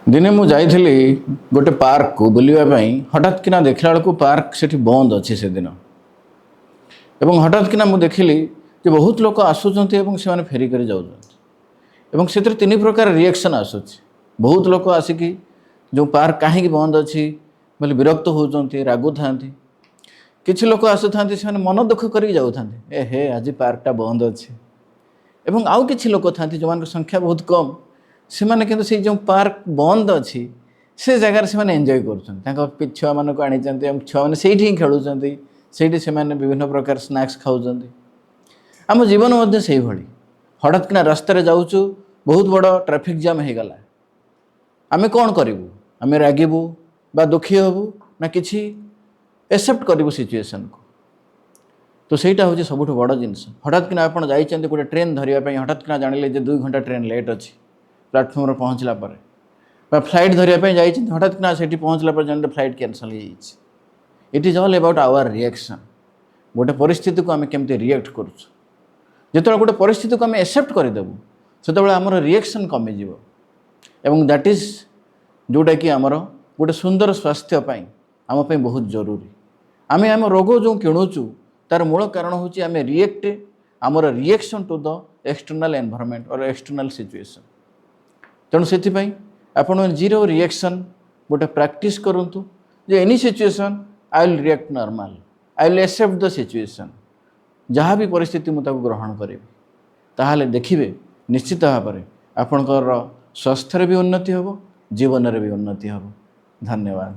दिने मु जाइली गोटे पार्क को बुलवाई हठात किना देखला बेलू पार्क से बंद अच्छे से दिन एवं हठात किना मु देखिली कि बहुत लोग आसुँच से फेरिक जाऊँ से तीन प्रकार रिएक्शन आसूँ बहुत लोग आसिकी जो पार्क कहीं बंद अच्छी बोले विरक्त होती रागु था किसी लोग आसुता से मन दुख कर जाऊँ ए हे आज पार्कटा बंद अच्छे एवं आउ किसी लोग था जो संख्या बहुत कम से माने किंतु से जो पार्क बंद अच्छी से जगार से माने एंजॉय कर छुआ मान को आनी छुआ मैंने से ही खेलुँच से विभिन्न प्रकार स्नैक्स खाऊँ आम जीवन मध्य से भाई हठात किना रास्तार जाऊँ बहुत बड़ ट्रैफिक जाम हो गला आम कौन करूँ आम रागबू बा दुखी हबू ना कि एक्सेप्ट करूँ सिचुएशन को तो सहीटा हूँ सबुठ बड़ जिनस हठात किना आप जाइए गोटे ट्रेन धरने हठात किना जानिले 2 घंटा ट्रेन लेट अच्छी प्लाटफर्म पहुँचला फ्लाइट धरने जाइए हठात किना से पहुँचला जानते flight cancel it is all about our reaction गोटे परिस्थिति को आम केमती रिएक्ट करुँ जो गोटे परिस्थिति को आम एक्सेप्ट करदेबू से आमर रिएक्शन कमिज एवं दैट इज जोटा कि आमर गोटे सुंदर स्वास्थ्यपाई आमपाई बहुत जरूरी आम आम रोग जो किणुचु तार मूल कारण हूँ आम रिएक्ट आमर reaction to the external environment और एक्सटर्नल सिचुएशन तेणु से आपण जीरो रिएक्शन गोटे प्रैक्टिस करूँ जे any situation I will react normal I will accept the situation जहाँ भी परिस्थिति मुझे ग्रहण करी ताहले देखिए निश्चित भाव में आपणकर स्वास्थ्य भी उन्नति हो जीवन भी उन्नति हो। धन्यवाद।